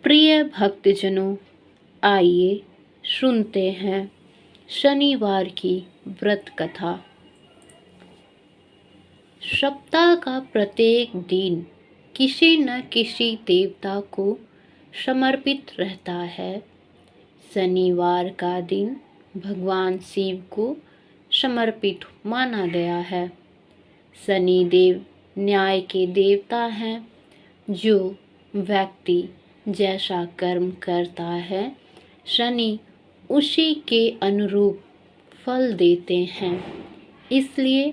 प्रिय भक्तजनों, आइए सुनते हैं शनिवार की व्रत कथा। सप्ताह का प्रत्येक दिन किसी न किसी देवता को समर्पित रहता है। शनिवार का दिन भगवान शिव को समर्पित माना गया है। शनि देव न्याय के देवता हैं। जो व्यक्ति जैसा कर्म करता है, शनि उसी के अनुरूप फल देते हैं। इसलिए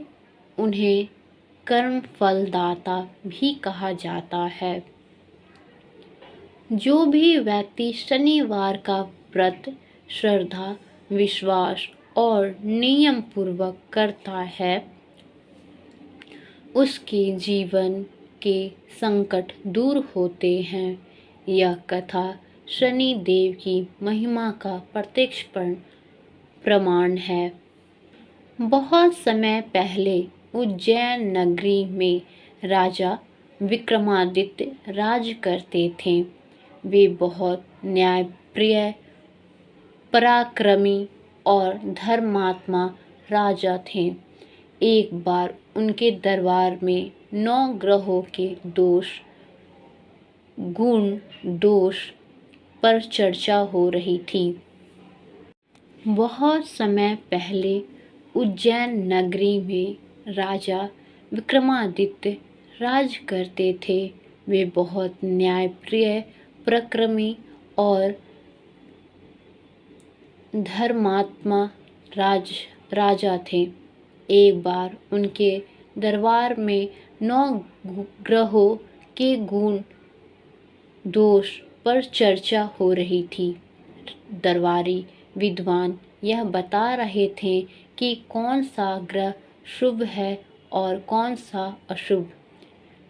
उन्हें कर्म फलदाता भी कहा जाता है। जो भी व्यक्ति शनिवार का व्रत श्रद्धा, विश्वास और नियम पूर्वक करता है, उसके जीवन के संकट दूर होते हैं। यह कथा शनि देव की महिमा का प्रत्यक्ष प्रमाण है। बहुत समय पहले उज्जैन नगरी में राजा विक्रमादित्य राज करते थे। वे बहुत न्यायप्रिय, पराक्रमी और धर्मात्मा राजा थे। एक बार उनके दरबार में 9 ग्रहों के गुण दोष पर चर्चा हो रही थी। बहुत समय पहले उज्जैन नगरी में राजा विक्रमादित्य राज करते थे। वे बहुत न्यायप्रिय, पराक्रमी और धर्मात्मा राजा थे। एक बार उनके दरबार में 9 ग्रहों के गुण दोष पर चर्चा हो रही थी। दरबारी विद्वान यह बता रहे थे कि कौन सा ग्रह शुभ है और कौन सा अशुभ।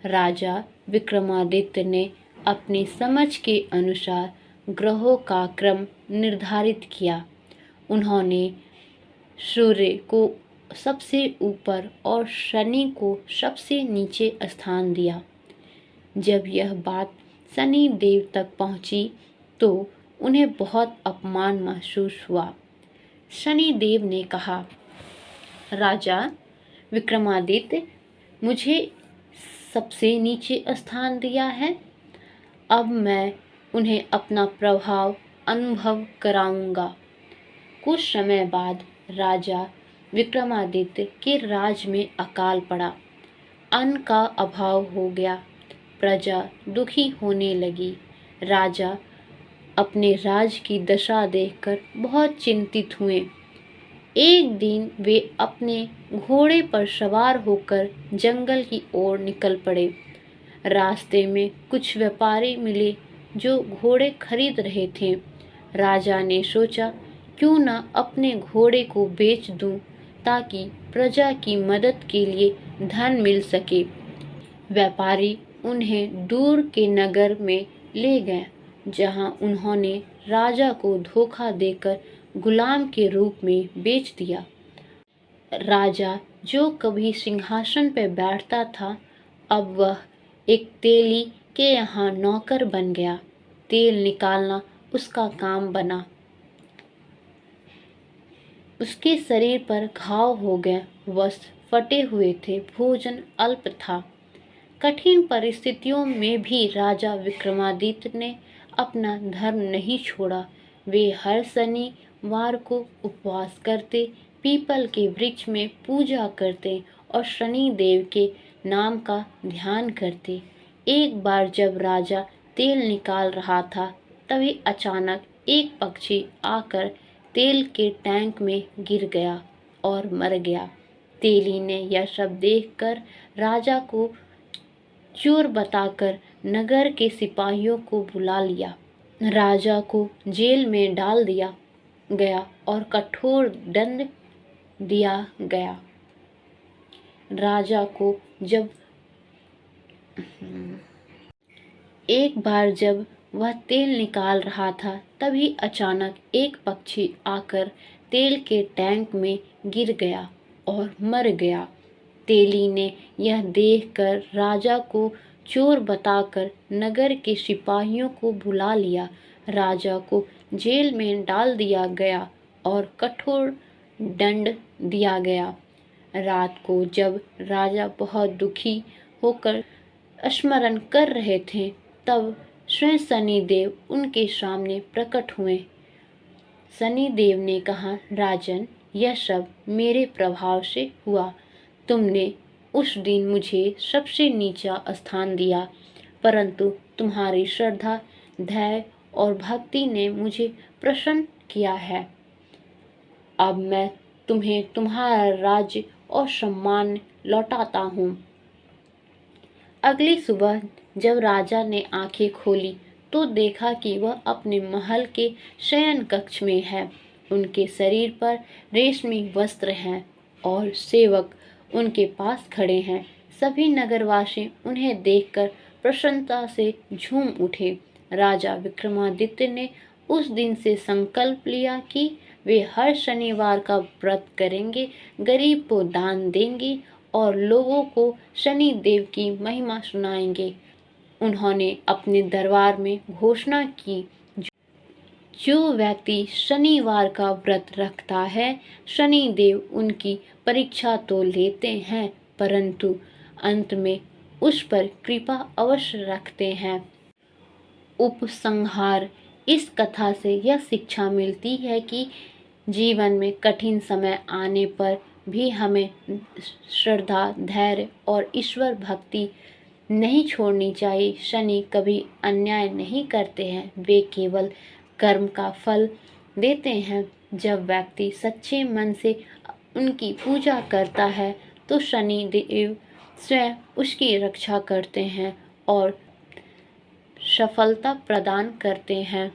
राजा विक्रमादित्य ने अपनी समझ के अनुसार ग्रहों का क्रम निर्धारित किया। उन्होंने सूर्य को सबसे ऊपर और शनि को सबसे नीचे स्थान दिया। जब यह बात शनि देव तक पहुंची तो उन्हें बहुत अपमान महसूस हुआ। शनि देव ने कहा, राजा विक्रमादित्य, मुझे सबसे नीचे स्थान दिया है। अब मैं उन्हें अपना प्रभाव अनुभव कराऊंगा। कुछ समय बाद राजा विक्रमादित्य के राज में अकाल पड़ा। अन्न का अभाव हो गया। प्रजा दुखी होने लगी। राजा अपने राज की दशा देखकर बहुत चिंतित हुए। एक दिन वे अपने घोड़े पर सवार होकर जंगल की ओर निकल पड़े। रास्ते में कुछ व्यापारी मिले जो घोड़े खरीद रहे थे। राजा ने सोचा, क्यों न अपने घोड़े को बेच दूं ताकि प्रजा की मदद के लिए धन मिल सके। व्यापारी उन्हें दूर के नगर में ले गए, जहां उन्होंने राजा को धोखा देकर गुलाम के रूप में बेच दिया। राजा, जो कभी सिंहासन पर बैठता था, अब वह एक तेली के यहाँ नौकर बन गया। तेल निकालना उसका काम बना। उसके शरीर पर घाव हो गए, वस्त्र फटे हुए थे, भोजन अल्प था। कठिन परिस्थितियों में भी राजा विक्रमादित्य ने अपना धर्म नहीं छोड़ा। वे हर शनिवार को उपवास करते, पीपल के वृक्ष में पूजा करते और शनि देव के नाम का ध्यान करते। एक बार जब राजा तेल निकाल रहा था, तभी अचानक एक पक्षी आकर तेल के टैंक में गिर गया और मर गया। तेली ने यह सब देखकर राजा को चोर बताकर नगर के सिपाहियों को बुला लिया। राजा को जेल में डाल दिया गया और कठोर दंड दिया गया। राजा को जब एक बार जब वह तेल निकाल रहा था, तभी अचानक एक पक्षी आकर तेल के टैंक में गिर गया और मर गया। तेली ने यह देखकर राजा को चोर बताकर नगर के सिपाहियों को बुला लिया। राजा को जेल में डाल दिया गया और कठोर दंड दिया गया। रात को जब राजा बहुत दुखी होकर स्मरण कर रहे थे, तब स्वयं शनिदेव उनके सामने प्रकट हुए। शनिदेव ने कहा, राजन, यह सब मेरे प्रभाव से हुआ। तुमने उस दिन मुझे सबसे नीचा स्थान दिया, परंतु तुम्हारी श्रद्धा, धैर्य और भक्ति ने मुझे प्रसन्न किया है। अब मैं तुम्हें तुम्हारा राज्य और सम्मान लौटाता हूँ। अगली सुबह जब राजा ने आंखें खोली तो देखा कि वह अपने महल के शयन कक्ष में है। उनके शरीर पर रेशमी वस्त्र हैं और सेवक उनके पास खड़े हैं। सभी नगरवासी उन्हें देखकर प्रसन्नता से झूम उठे। राजा विक्रमादित्य ने उस दिन से संकल्प लिया कि वे हर शनिवार का व्रत करेंगे, गरीब को दान देंगे और लोगों को शनि देव की महिमा सुनाएंगे। उन्होंने अपने दरबार में घोषणा की, जो व्यक्ति शनिवार का व्रत रखता है, शनि देव उनकी परीक्षा तो लेते हैं, परंतु अंत में उस पर कृपा अवश्य रखते हैं। उपसंहार: इस कथा से यह शिक्षा मिलती है कि जीवन में कठिन समय आने पर भी हमें श्रद्धा, धैर्य और ईश्वर भक्ति नहीं छोड़नी चाहिए। शनि कभी अन्याय नहीं करते हैं, वे केवल कर्म का फल देते हैं। जब व्यक्ति सच्चे मन से उनकी पूजा करता है तो शनि देव स्वयं उसकी रक्षा करते हैं और सफलता प्रदान करते हैं।